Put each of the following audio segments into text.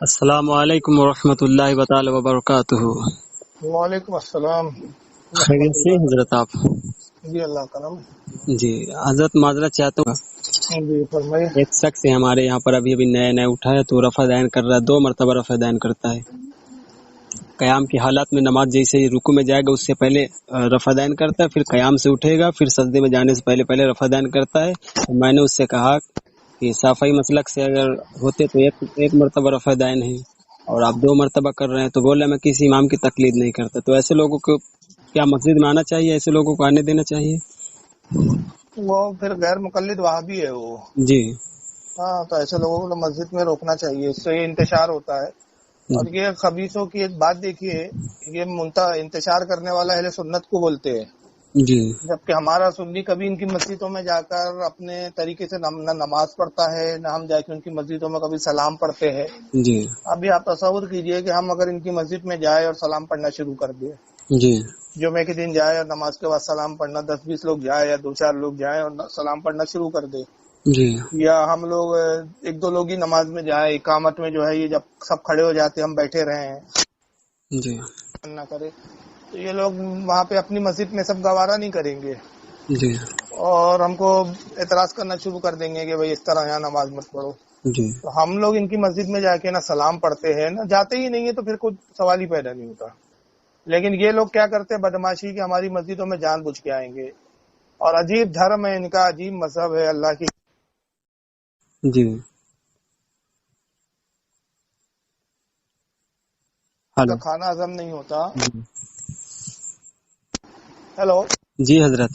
السلام علیکم ورحمۃ اللہ تعالی وبرکاتہ۔ وعلیکم السلام خیریت ورحمۃ سے اللہ۔ حضرت آپ؟ جی اللہ کرم۔ جی حضرت معذرت چاہتا ہوں، جی فرمائیے۔ ایک شخص ہے ہمارے یہاں پر ابھی نئے اٹھا ہے تو رفع دین کر رہا ہے، 2 مرتبہ رفع دین کرتا ہے۔ قیام کی حالات میں نماز جیسے ہی رکوع میں جائے گا اس سے پہلے رفع دین کرتا ہے، پھر قیام سے اٹھے گا، پھر سجدے میں جانے سے پہلے رفع دین کرتا ہے۔ میں نے اس سے کہا کہ صافی مسلک سے اگر ہوتے تو ایک مرتبہ رفع دین ہے اور آپ 2 مرتبہ کر رہے ہیں، تو بولا میں کسی امام کی تقلید نہیں کرتا۔ تو ایسے لوگوں کو کیا مسجد میں آنا چاہیے؟ ایسے لوگوں کو آنے دینا چاہیے؟ وہ پھر غیر مقلد وہابی ہے وہ۔ جی ہاں تو ایسے لوگوں کو مسجد میں روکنا چاہیے، اس سے یہ انتشار ہوتا ہے۔ اور جی یہ خبیثوں کی ایک بات دیکھیے، یہ انتشار کرنے والا اہل سنت کو بولتے ہیں، جی جبکہ ہمارا سنی کبھی ان کی مسجدوں میں جا کر اپنے طریقے سے نہ نماز پڑھتا ہے، نہ ہم جا کے ان کی مسجدوں میں کبھی سلام پڑھتے ہیں۔ جی ابھی آپ تصور کیجئے کہ ہم اگر ان کی مسجد میں جائیں اور سلام پڑھنا شروع کر دیں، جی جمعے کے دن جائے اور نماز کے بعد سلام پڑھنا، 10-20 لوگ جائیں یا 2-4 لوگ جائیں اور سلام پڑھنا شروع کر دیں، جی یا ہم لوگ 1-2 لوگ ہی نماز میں جائیں، اقامت میں جو ہے یہ جب سب کھڑے ہو جاتے ہم بیٹھے رہے ہیں جی نہ کرے، تو یہ لوگ وہاں پہ اپنی مسجد میں سب گوارا نہیں کریں گے جی اور ہم کو اعتراض کرنا شروع کر دیں گے کہ بھئی اس طرح یہاں نماز مت پڑھو۔ جی تو ہم لوگ ان کی مسجد میں جا کے نہ سلام پڑھتے ہیں، نہ جاتے ہی نہیں ہے، تو پھر کوئی سوال ہی پیدا نہیں ہوتا۔ لیکن یہ لوگ کیا کرتے ہیں بدماشی کہ ہماری مسجدوں میں جان بوجھ کے آئیں گے، اور عجیب دھرم ہے ان کا، عجیب مذہب ہے اللہ کی۔ جی کا ہلو کھانا ہضم نہیں ہوتا۔ ہیلو۔ جی حضرت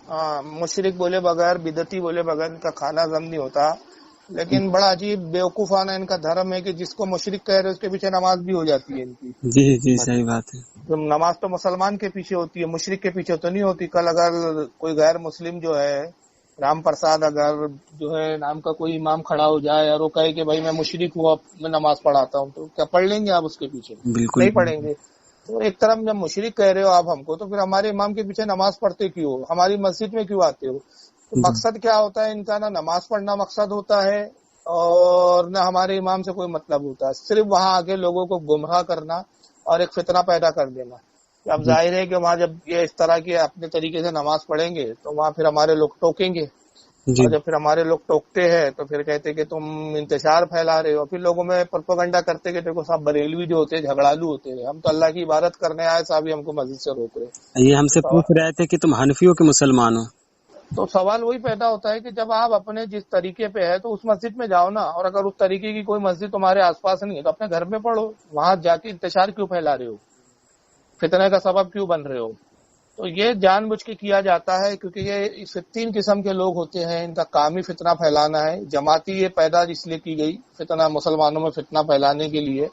ہاں، مشرک بولے بغیر، بدعتی بولے بغیر ان کا کھانا ہضم نہیں ہوتا۔ لیکن بڑا عجیب بیوقوفانہ ان کا دھرم ہے کہ جس کو مشرک کہہ رہے اس کے پیچھے نماز بھی ہو جاتی ہے ان کی۔ جی جی صحیح بات ہے۔ نماز تو مسلمان کے پیچھے ہوتی ہے، مشرک کے پیچھے تو نہیں ہوتی۔ کل اگر کوئی غیر مسلم جو ہے، رام پرساد اگر جو ہے نام کا کوئی امام کھڑا ہو جائے اور وہ کہے کہ بھائی میں مشرک ہوں، اب میں نماز پڑھاتا ہوں، تو کیا پڑھ لیں گے آپ اس کے پیچھے؟ بالکل نہیں پڑھیں گے۔ تو ایک طرف جب مشرک کہہ رہے ہو آپ ہم کو، تو پھر ہمارے امام کے پیچھے نماز پڑھتے کیوں ہو؟ ہماری مسجد میں کیوں آتے ہو؟ تو مقصد کیا ہوتا ہے ان کا؟ نہ نماز پڑھنا مقصد ہوتا ہے اور نہ ہمارے امام سے کوئی مطلب ہوتا ہے، صرف وہاں آگے لوگوں کو گمراہ کرنا اور ایک فتنہ پیدا کر دینا۔ اب ظاہر ہے کہ وہاں جب یہ اس طرح کی اپنے طریقے سے نماز پڑھیں گے تو وہاں پھر ہمارے لوگ ٹوکیں گے، جی اور جب پھر ہمارے لوگ ٹوکتے ہیں تو پھر کہتے کہ تم انتشار پھیلا رہے ہو، پھر لوگوں میں پروپیگنڈا کرتے کہ دیکھو صاحب بریلوی جو ہوتے ہیں جھگڑالو ہوتے ہیں، ہم تو اللہ کی عبادت کرنے آئے، صاحب ہم کو مسجد سے روک رہے۔ یہ ہم سے پوچھ رہے تھے کہ تم حنفیوں کے مسلمان ہو؟ تو سوال وہی پیدا ہوتا ہے کہ جب آپ اپنے جس طریقے پہ ہے تو اس مسجد میں جاؤ نا، اور اگر اس طریقے کی کوئی مسجد تمہارے آس پاس نہیں ہے تو اپنے گھر میں پڑھو، وہاں جا کے انتشار کیوں پھیلا رہے ہو، فتنے کا سبب کیوں بن رہے ہو؟ تو یہ جان بوجھ کے کیا جاتا ہے، کیونکہ یہ 3 قسم کے لوگ ہوتے ہیں، ان کا کام ہی فتنہ پھیلانا ہے۔ جماعتی یہ پیدا اس لیے کی گئی فتنہ، مسلمانوں میں فتنہ پھیلانے کے لیے،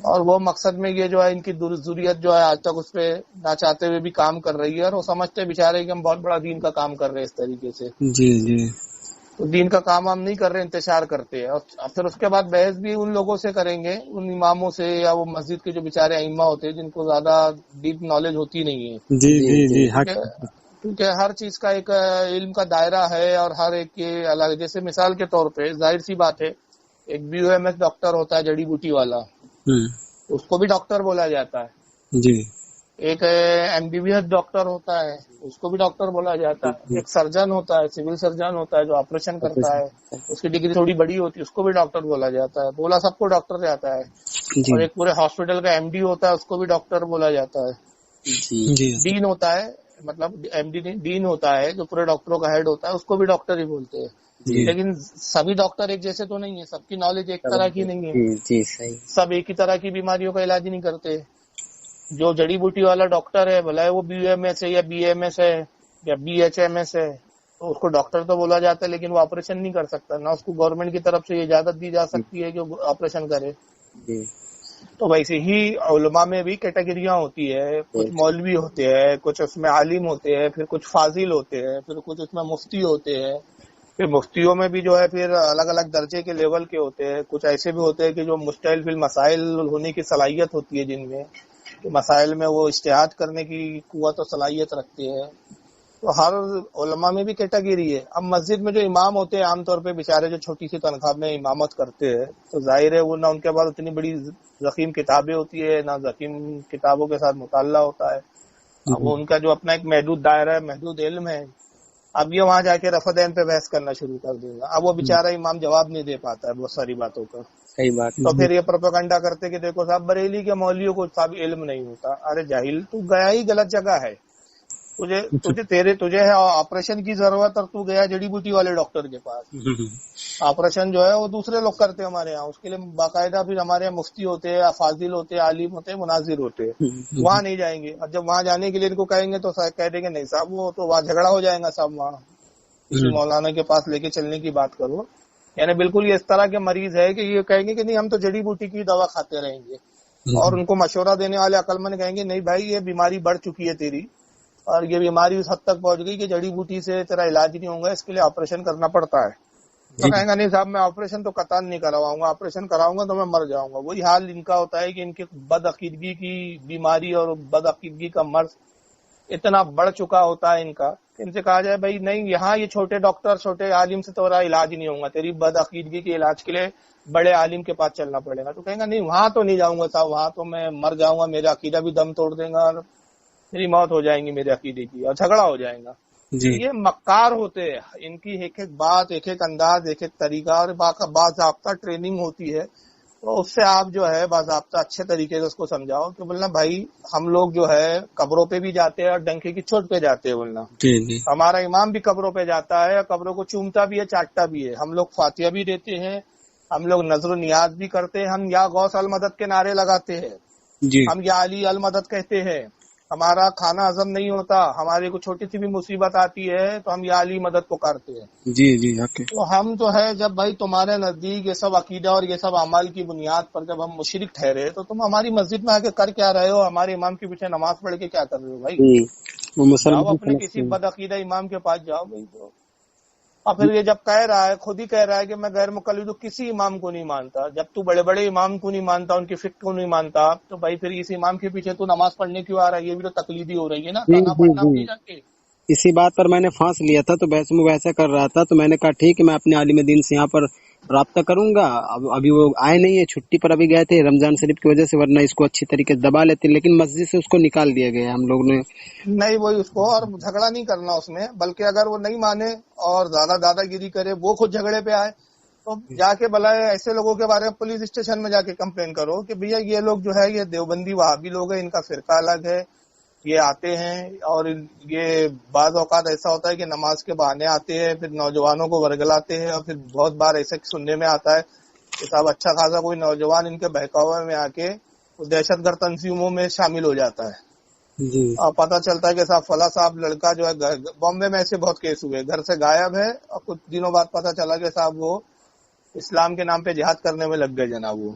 اور وہ مقصد میں یہ جو ہے ان کی ضروریت جو ہے آج تک اس پہ نہ چاہتے ہوئے بھی کام کر رہی ہے، اور وہ سمجھتے بیچارے کہ ہم بہت بڑا دین کا کام کر رہے ہیں اس طریقے سے۔ جی جی تو دین کا کام ہم نہیں کر رہے، انتشار کرتے ہیں، اور پھر اس کے بعد بحث بھی ان لوگوں سے کریں گے، ان اماموں سے یا وہ مسجد کے جو بیچارے ائمہ ہوتے ہیں جن کو زیادہ ڈیپ نالج ہوتی نہیں ہے، جی جی جی حق کیونکہ ہر چیز کا ایک علم کا دائرہ ہے اور ہر ایک کے الگ۔ جیسے مثال کے طور پہ ظاہر سی بات ہے، ایک BOMS ڈاکٹر ہوتا ہے جڑی بوٹی والا، اس کو بھی ڈاکٹر بولا جاتا ہے۔ جی ایک MBBS ڈاکٹر ہوتا ہے، اس کو بھی ڈاکٹر بولا جاتا ہے۔ ایک سرجن ہوتا ہے، سول سرجن ہوتا ہے جو آپریشن کرتا ہے، اس کی ڈگری تھوڑی بڑی ہوتی ہے، اس کو بھی ڈاکٹر بولا جاتا ہے۔ بولا سب کو ڈاکٹر جاتا ہے۔ اور ایک پورے ہاسپٹل کا MD ہوتا ہے، اس کو بھی ڈاکٹر بولا جاتا ہے۔ جی ڈین ہوتا ہے، مطلب MD ڈین ہوتا ہے جو پورے ڈاکٹروں کا ہیڈ ہوتا ہے، اس کو بھی ڈاکٹر ہی بولتے ہیں۔ لیکن سبھی ڈاکٹر ایک جیسے تو نہیں ہے، سب کی نالج ایک طرح کی نہیں ہے، سب ایک ہی طرح کی بیماریوں کا علاج نہیں کرتے۔ جو جڑی بوٹی والا ڈاکٹر ہے بھلا وہ BOMS ہے یا BMS ہے یا BHMS ہے، تو اس کو ڈاکٹر تو بولا جاتا ہے، لیکن وہ آپریشن نہیں کر سکتا، نہ اس کو گورنمنٹ کی طرف سے یہ اجازت دی جا سکتی ہے کہ وہ آپریشن کرے۔ تو ویسے ہی علماء میں بھی کیٹیگریاں ہوتی ہے، کچھ مولوی ہوتے ہیں، کچھ اس میں عالم ہوتے ہیں، پھر کچھ فاضل ہوتے ہیں، پھر کچھ اس میں مفتی ہوتے ہیں، پھر مفتیوں میں بھی جو ہے پھر الگ الگ درجے کے لیول کے ہوتے ہیں۔ کچھ ایسے بھی ہوتے ہیں کہ جو مستحل فی المسائل ہونے کی صلاحیت ہوتی ہے، جن میں کہ مسائل میں وہ اجتہاد کرنے کی قوت و صلاحیت رکھتے ہیں۔ تو ہر علماء میں بھی کیٹیگری ہے. اب مسجد میں جو امام ہوتے ہیں عام طور پہ بیچارے جو چھوٹی سی تنخواہ میں امامت کرتے ہیں، تو ظاہر ہے وہ نہ ان کے پاس اتنی بڑی ضخیم کتابیں ہوتی ہے، نہ ضخیم کتابوں کے ساتھ مطالعہ ہوتا ہے. اب وہ ان کا جو اپنا ایک محدود دائرہ ہے، محدود علم ہے. اب یہ وہاں جا کے رفع دین پہ بحث کرنا شروع کر دے گا. اب وہ بیچارہ امام جواب نہیں دے پاتا ہے بہت ساری باتوں کا. صحیح بات. تو پھر یہ پروپیگنڈا کرتے کہ دیکھو صاحب بریلی کے مولویوں کو صاحب علم نہیں ہوتا. ارے جاہل، تو گیا ہی غلط جگہ ہے. تجھے ہے آپریشن کی ضرورت اور تو گیا جڑی بوٹی والے ڈاکٹر کے پاس. آپریشن جو ہے وہ دوسرے لوگ کرتے ہیں ہمارے یہاں، اس کے لیے باقاعدہ پھر ہمارے یہاں مفتی ہوتے ہیں، فاضل ہوتے ہیں، عالم ہوتے ہیں، مناظر ہوتے ہیں. وہاں نہیں جائیں گے. اور جب وہاں جانے کے لیے ان کو کہیں گے تو کہہ دیں گے نہیں صاحب وہ تو وہاں جھگڑا ہو جائے گا صاحب، وہاں کسی مولانا کے پاس لے کے چلنے کی بات کرو. یعنی بالکل یہ اس طرح کے مریض ہے کہ یہ کہیں گے کہ نہیں ہم تو جڑی بوٹی کی دوا کھاتے رہیں گے. اور ان کو مشورہ دینے والے عقل مند کہیں گے نہیں بھائی یہ بیماری بڑھ چکی ہے تیری، اور یہ بیماری اس حد تک پہنچ گئی کہ جڑی بوٹی سے تیرا علاج نہیں ہوگا، اس کے لیے آپریشن کرنا پڑتا ہے. تو کہیں گا نہیں صاحب میں آپریشن تو قطعاً نہیں کرواؤں گا، آپریشن کراؤں گا تو میں مر جاؤں گا. وہی حال ان کا ہوتا ہے کہ ان کی بد عقیدگی کی بیماری اور بد عقیدگی کا مرض اتنا بڑھ چکا ہوتا ہے ان کا کہ ان سے کہا جائے بھائی نہیں یہاں یہ چھوٹے ڈاکٹر چھوٹے عالم سے تمہارا علاج نہیں ہوگا، تیری بد عقیدگی کے علاج کے لیے بڑے عالم کے پاس چلنا پڑے گا. تو کہیں گا نہیں وہاں تو نہیں جاؤں گا صاحب، وہاں تو میں مر جاؤں گا، میرا عقیدہ بھی دم توڑ دیں گا اور میری موت ہو جائیں گی میرے عقیدے کی، اور جھگڑا ہو جائے گا. یہ مکار ہوتے ہیں، ان کی ایک ایک بات، ایک ایک انداز، ایک ایک طریقہ اور باضابطہ ٹریننگ ہوتی ہے. تو اس سے آپ جو ہے باضابطہ اچھے طریقے سے اس کو سمجھاؤ کہ بولنا بھائی ہم لوگ جو ہے قبروں پہ بھی جاتے ہیں اور ڈنکے کی چوٹ پہ جاتے ہیں. بولنا ہمارا امام بھی قبروں پہ جاتا ہے، قبروں کو چومتا بھی ہے، چاٹتا بھی ہے. ہم لوگ فاتحہ بھی دیتے ہیں، ہم لوگ نظر و نیاز بھی کرتے ہیں، ہم یا غوث المدد کے نعرے لگاتے ہیں، ہم یا علی المدد کہتے ہیں. ہمارا کھانا ہضم نہیں ہوتا، ہمارے کو چھوٹی سی بھی مصیبت آتی ہے تو ہم یا علی مدد پکارتے ہیں. تو ہم تو ہے جب بھائی تمہارے نزدیک یہ سب عقیدہ اور یہ سب اعمال کی بنیاد پر جب ہم مشرک ٹھہرے تو تم ہماری مسجد میں آ کے کر کیا رہے ہو؟ ہمارے امام کے پیچھے نماز پڑھ کے کیا کر رہے ہو بھائی؟ جاؤ اپنے کسی بد عقیدہ امام کے پاس جاؤ بھائی. تو اور پھر یہ جب کہہ رہا ہے، خود ہی کہہ رہا ہے کہ میں غیر مقلد کسی امام کو نہیں مانتا. جب تو بڑے بڑے امام کو نہیں مانتا، ان کی فقہ کو نہیں مانتا، تو بھائی پھر اس امام کے پیچھے تو نماز پڑھنے کیوں آ رہا ہے؟ یہ بھی تو تقلیدی ہو رہی ہے نا، تانا پڑھنا اپنی جا کے. اسی بات پر میں نے پھانس لیا تھا تو بحث مباحثہ کر رہا تھا، تو میں نے کہا ٹھیک ہے میں اپنے عالم دین سے یہاں پر رابطہ کروں گا. ابھی وہ آئے نہیں ہے، چھٹی پر ابھی گئے تھے رمضان شریف کی وجہ سے، ورنہ اس کو اچھی طریقے سے دبا لیتے، لیکن مسجد سے اس کو نکال دیا گیا ہم لوگ نے. نہیں وہی اس کو، اور جھگڑا نہیں کرنا اس میں، بلکہ اگر وہ نہیں مانے اور زیادہ دادا گیری کرے، وہ خود جھگڑے پہ آئے تو جا کے بلائے ایسے لوگوں کے بارے میں پولیس اسٹیشن میں جا کے کمپلین کرو کہ بھیا یہ لوگ جو ہے یہ دیوبندی وہابی لوگ ہیں، ان کا فرقہ الگ ہے، یہ آتے ہیں اور یہ بعض اوقات ایسا ہوتا ہے کہ نماز کے بہانے آتے ہیں، پھر نوجوانوں کو ورگلاتے ہیں. اور پھر بہت بار ایسے سننے میں آتا ہے کہ صاحب اچھا خاصا کوئی نوجوان ان کے بہکاوے میں آ کے دہشت گرد تنظیموں میں شامل ہو جاتا ہے. اور پتہ چلتا ہے کہ صاحب فلاں صاحب لڑکا جو ہے بامبے میں ایسے بہت کیس ہوئے، گھر سے غائب ہے اور کچھ دنوں بعد پتہ چلا کہ صاحب وہ اسلام کے نام پہ جہاد کرنے میں لگ گئے جناب. وہ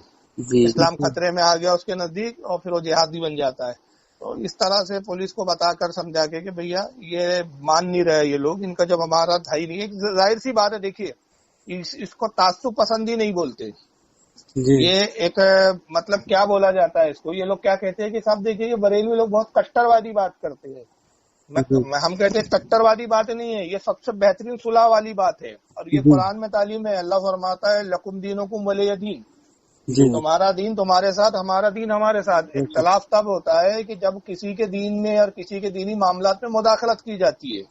اسلام خطرے میں آ گیا اس کے نزدیک اور پھر وہ جہادی بن جاتا ہے. تو اس طرح سے پولیس کو بتا کر سمجھا کے کہ بھیا یہ مان نہیں رہے یہ لوگ، ان کا جب ہمارا دھائی نہیں ہے. ظاہر سی بات ہے، دیکھیے اس کو تعصب پسندی نہیں بولتے. یہ ایک مطلب کیا بولا جاتا ہے اس کو، یہ لوگ کیا کہتے ہیں کہ صاحب دیکھیے یہ بریلوی لوگ بہت کٹر وادی بات کرتے ہیں. ہم کہتے ہیں کٹر وادی بات نہیں ہے، یہ سب سے بہترین صلح والی بات ہے. اور یہ قرآن میں تعلیم ہے، اللہ فرماتا ہے لکم دینکم ولی دین، تمہارا دین تمہارے ساتھ، ہمارا دین ہمارے ساتھ. اختلاف تب ہوتا ہے کہ جب کسی کے دین میں اور کسی کے دینی معاملات میں مداخلت کی جاتی ہے.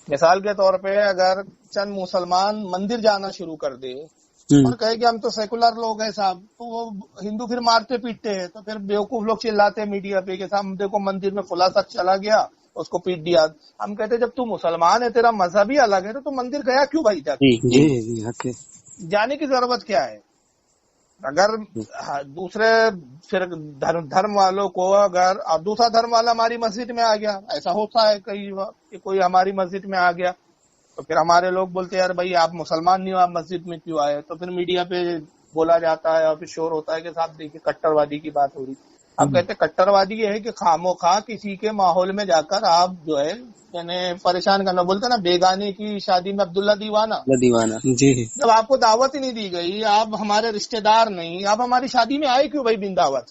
مثال کے طور پہ اگر چند مسلمان مندر جانا شروع کر دے اور کہے کہ ہم تو سیکولر لوگ ہیں صاحب، تو وہ ہندو پھر مارتے پیٹتے ہیں. تو پھر بیوقوف لوگ چلاتے ہیں میڈیا پہ کہ صاحب دیکھو مندر میں فلاں شخص چلا گیا اس کو پیٹ دیا. ہم کہتے ہیں جب تو مسلمان ہے، تیرا مذہب ہی الگ ہے، تو مندر گیا کیوں بھائی؟ جانے کی ضرورت کیا ہے؟ اگر دوسرے دھرم والوں کو اگر دوسرا دھرم والا ہماری مسجد میں آ گیا، ایسا ہوتا ہے کہ کوئی ہماری مسجد میں آ گیا تو پھر ہمارے لوگ بولتے ہیں یار بھائی آپ مسلمان نہیں ہو، آپ مسجد میں کیوں آئے؟ تو پھر میڈیا پہ بولا جاتا ہے اور پھر شور ہوتا ہے کہ صاحب دیکھیے کٹر وادی کی بات ہو رہی. ہم کہتے ہیں کٹر وادی یہ ہے کہ خاموخواہ کسی کے ماحول میں جا کر آپ جو ہے یعنی پریشان کرنا. بولتے نا بیگانے کی شادی میں عبداللہ دیوانہ. جی جب آپ کو دعوت ہی نہیں دی گئی، آپ ہمارے رشتہ دار نہیں، آپ ہماری شادی میں آئے کیوں بھائی بن دعوت؟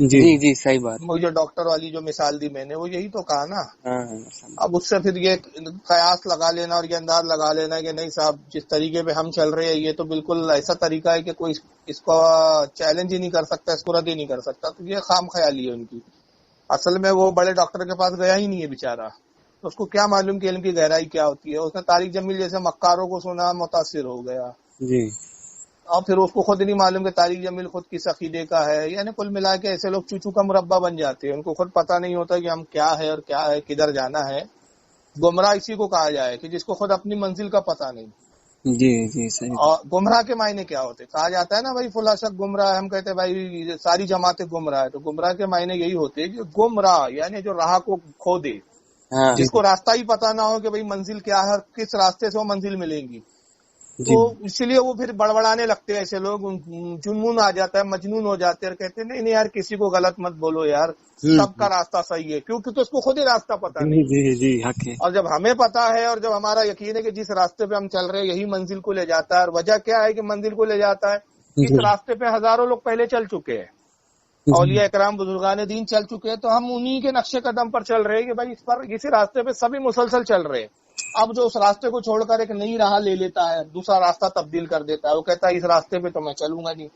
جی جی صحیح بات. وہ جو ڈاکٹر والی جو مثال دی میں نے، وہ یہی تو کہا نا. ہاں. اب اس سے پھر یہ قیاس لگا لینا اور یہ انداز لگا لینا کہ نہیں صاحب جس طریقے پہ ہم چل رہے ہیں یہ تو بالکل ایسا طریقہ ہے کہ کوئی اس کو چیلنج ہی نہیں کر سکتا، اس کو رد ہی نہیں کر سکتا. تو یہ خام خیالی ہے ان کی. اصل میں وہ بڑے ڈاکٹر کے پاس گیا ہی نہیں ہے بیچارہ، تو اس کو کیا معلوم کہ علم کی گہرائی کیا ہوتی ہے. اس نے طارق جمیل جیسے مکاروں کو سنا، متاثر ہو گیا. جی. اور پھر اس کو خود نہیں معلوم کہ طارق جمیل خود کس عقیدے کا ہے. یعنی کل ملا کے ایسے لوگ چوچو کا مربع بن جاتے ہیں، ان کو خود پتہ نہیں ہوتا کہ ہم کیا ہے اور کیا ہے، کدھر جانا ہے. گمراہ اسی کو کہا جائے کہ جس کو خود اپنی منزل کا پتہ نہیں. جی جی صحیح. اور گمراہ کے معنی کیا ہوتے؟ کہا جاتا ہے نا بھائی فلاں شخص گمراہ ہے، ہم کہتے ہیں بھائی ساری جماعتیں گمراہ ہے. تو گمراہ کے معنی یہی ہوتے کہ گمراہ یعنی جو راہ کو کھو دے، جس کو راستہ ہی پتہ نہ ہو کہ بھئی منزل کیا ہے اور کس راستے سے وہ منزل ملیں گی. تو اس لیے وہ پھر بڑبڑانے لگتے ہیں ایسے لوگ، جنون آ جاتا ہے، مجنون ہو جاتے ہیں اور کہتے ہیں نہیں نہیں یار کسی کو غلط مت بولو یار، سب کا راستہ صحیح ہے، کیونکہ تو اس کو خود ہی راستہ پتہ نہیں. جی جی حق ہے. اور جب ہمیں پتا ہے اور جب ہمارا یقین ہے کہ جس راستے پہ ہم چل رہے ہیں یہی منزل کو لے جاتا ہے، اور وجہ کیا ہے کہ منزل کو لے جاتا ہے، اس راستے پہ ہزاروں لوگ پہلے چل چکے ہیں، اولیاء اکرام بزرگان دین چل چکے ہیں، تو ہم انہی کے نقش قدم پر چل رہے ہیں کہ بھائی اس پر اسی راستے پہ سبھی مسلسل چل رہے ہیں. اب جو اس راستے کو چھوڑ کر ایک نئی راہ لے لیتا ہے، دوسرا راستہ تبدیل کر دیتا ہے، وہ کہتا ہے اس راستے پہ تو میں چلوں گا نہیں،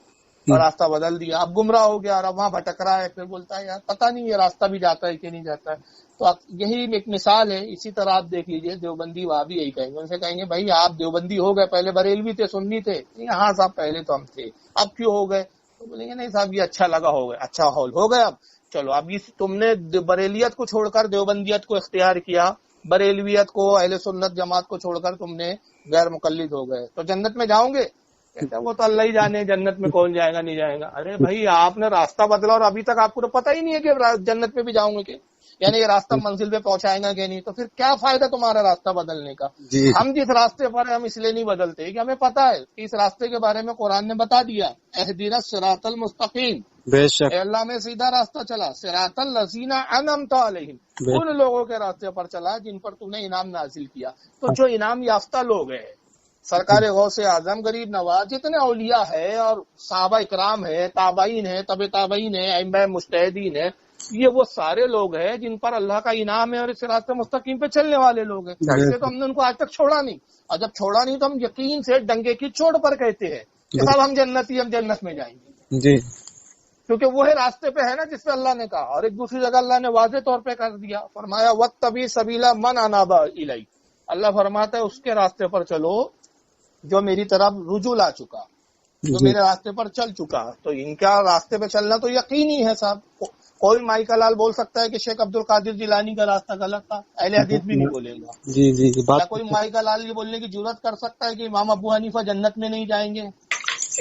اور راستہ بدل دیا، اب گمراہ ہو گیا اور اب وہاں بھٹک رہا ہے. پھر بولتا ہے یار پتہ نہیں یہ راستہ بھی جاتا ہے کہ نہیں جاتا ہے. تو یہی ایک مثال ہے. اسی طرح آپ دیکھ لیجئے دیوبندی وہاں بھی یہی کہیں گے، ان سے کہیں گے بھائی آپ دیوبندی ہو گئے، پہلے بریلوی تھے، سنی تھے. ہاں صاحب پہلے تو ہم تھے، اب کیوں ہو گئے؟ تو بولیں گے نہیں صاحب یہ اچھا لگا ہو گئے، اچھا ہال ہو گئے. اب چلو اب تم نے بریلیت کو چھوڑ کر دیوبندیت کو اختیار کیا، بریلویت کو اہل سنت جماعت کو چھوڑ کر تم نے غیر مقلد ہو گئے، تو جنت میں جاؤں گے؟ کہتے ہیں وہ تو اللہ ہی جانے جنت میں کون جائے گا نہیں جائے گا. ارے بھائی آپ نے راستہ بدلا اور ابھی تک آپ کو تو پتہ ہی نہیں ہے کہ جنت میں بھی جاؤں گے کہ، یعنی یہ راستہ منزل پہ پہنچائے گا کہ نہیں. تو پھر کیا فائدہ تمہارا راستہ بدلنے کا؟ ہم جس راستے پر ہیں ہم اس لیے نہیں بدلتے کہ ہمیں پتہ ہے کہ اس راستے کے بارے میں قرآن نے بتا دیا، اہدنا الصراط المستقیم، بے شک اے اللہ میں سیدھا راستہ چلا، صراط الذین انعمت علیہم، ان لوگوں کے راستے پر چلا جن پر تو نے انعام نازل کیا. تو جو انعام یافتہ لوگ ہیں، سرکار غوث اعظم، غریب نواز، جتنے اولیاء ہے اور صحابہ اکرام ہے، تابعین ہے، تبع تابعین ہے، ائمہ مجتہدین ہے، یہ وہ سارے لوگ ہیں جن پر اللہ کا انعام ہے اور اس راستے مستقیم پہ چلنے والے لوگ ہیں. ایسے تو ہم نے ان کو آج تک چھوڑا نہیں، اور جب چھوڑا نہیں تو ہم یقین سے ڈنگے کی چوٹ پر کہتے ہیں کہ صاحب ہم جنتی، ہم جنت میں جائیں گے. جی کیونکہ وہ راستے پہ ہے نا جس پہ اللہ نے کہا. اور ایک دوسری جگہ اللہ نے واضح طور پہ کر دیا، فرمایا وَاتَّبِعْ سَبِيلَ مَنْ أَنَابَ إِلَيَّ، اللہ فرماتا ہے اس کے راستے پر چلو جو میری طرف رجوع لا چکا، جو میرے راستے پر چل چکا. تو ان کا راستے پہ چلنا تو یقینی ہے صاحب. کوئی مائی کا لال بول سکتا ہے کہ شیخ عبد القادر جیلانی کا راستہ غلط تھا؟ اہل حدیث بھی نہیں بولے گا. جی جی کیا کوئی مائی کا لال یہ بولنے کی جرات کر سکتا ہے کہ امام ابو حنیفہ جنت میں نہیں جائیں گے،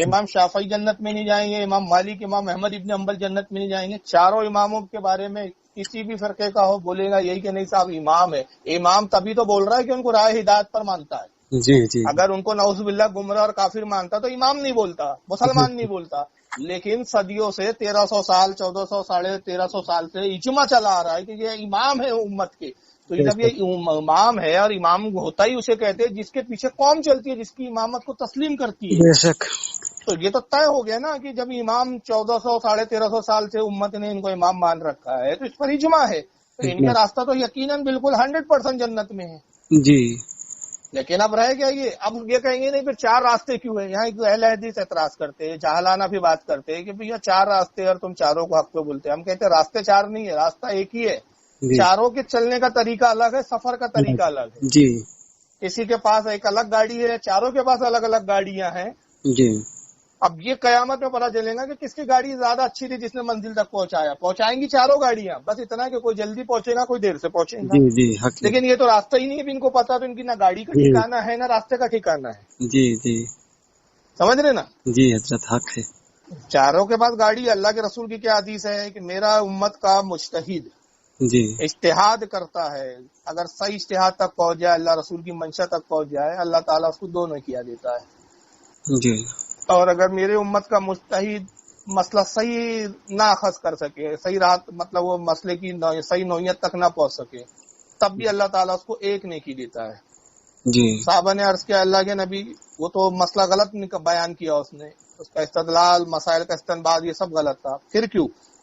امام شافعی جنت میں نہیں جائیں گے، امام مالک، امام احمد ابن حنبل جنت میں نہیں جائیں گے؟ چاروں اماموں کے بارے میں کسی بھی فرقے کا ہو بولے گا یہی کہ نہیں صاحب امام ہے. امام تبھی تو بول رہا ہے کہ ان کو راہ ہدایت پر مانتا ہے. جی جی اگر ان کو نعوذ باللہ گمراہ اور کافر مانتا تو امام نہیں بولتا، مسلمان نہیں بولتا. لیکن صدیوں سے 1300 سال 1400 1350 سال سے اجماع چلا آ رہا ہے کہ یہ امام ہے امت کے. تو جب یہ امام ہے، اور امام ہوتا ہی اسے کہتے ہیں جس کے پیچھے قوم چلتی ہے، جس کی امامت کو تسلیم کرتی ہے. بے شک تو یہ تو طے ہو گیا نا کہ جب امام 1400 1350 سال سے امت نے ان کو امام مان رکھا ہے تو اس پر اجماع ہے. تو ان کا راستہ تو یقیناً بالکل 100% جنت میں ہے. جی لیکن اب رہ گیا یہ، اب یہ کہیں گے نہیں پھر چار راستے کیوں ہیں؟ یہاں اہل حدیث اعتراض کرتے ہیں، جاہلانہ بھی بات کرتے ہیں کہ بھیا چار راستے اور تم چاروں کو حق پہ بولتے ہیں. ہم کہتے ہیں راستے چار نہیں ہے، راستہ ایک ہی ہے. چاروں کے چلنے کا طریقہ الگ ہے، سفر کا طریقہ الگ ہے. جی کسی کے پاس ایک الگ گاڑی ہے، چاروں کے پاس الگ الگ گاڑیاں ہیں. جی اب یہ قیامت میں پتہ چلے گا کہ کس کی گاڑی زیادہ اچھی تھی جس نے منزل تک پہنچایا. پہنچائیں گی چاروں گاڑیاں، بس اتنا کہ کوئی جلدی پہنچے گا کوئی دیر سے پہنچے گا. جی جی حق ہے. لیکن یہ تو راستہ ہی نہیں ہے، ان کو پتا تو ان کی نہ گاڑی کا ٹھکانہ ہے نہ راستے کا ٹھکانہ ہے. جی جی سمجھ رہے نا؟ جی حضرت حق ہے. چاروں کے پاس گاڑی. اللہ کے رسول کی کیا حدیث ہے کہ میرا امت کا مجتہد جی اجتہاد کرتا ہے، اگر صحیح اجتہاد تک پہنچ جائے، اللہ رسول کی منشا تک پہنچ جائے، اللہ تعالیٰ اس کو دونوں کیا دیتا ہے. جی اور اگر میرے امت کا مجتہد مسئلہ صحیح نہ اخذ کر سکے، صحیح رات مطلب وہ مسئلے کی صحیح نوعیت تک نہ پہنچ سکے، تب بھی اللہ تعالیٰ اس کو ایک نیکی دیتا ہے. جی صحابہ نے عرض کیا اللہ کے نبی وہ تو مسئلہ غلط بیان کیا، اس نے اس کا استدلال، مسائل کا استنباط یہ سب غلط تھا. پھر کیوں؟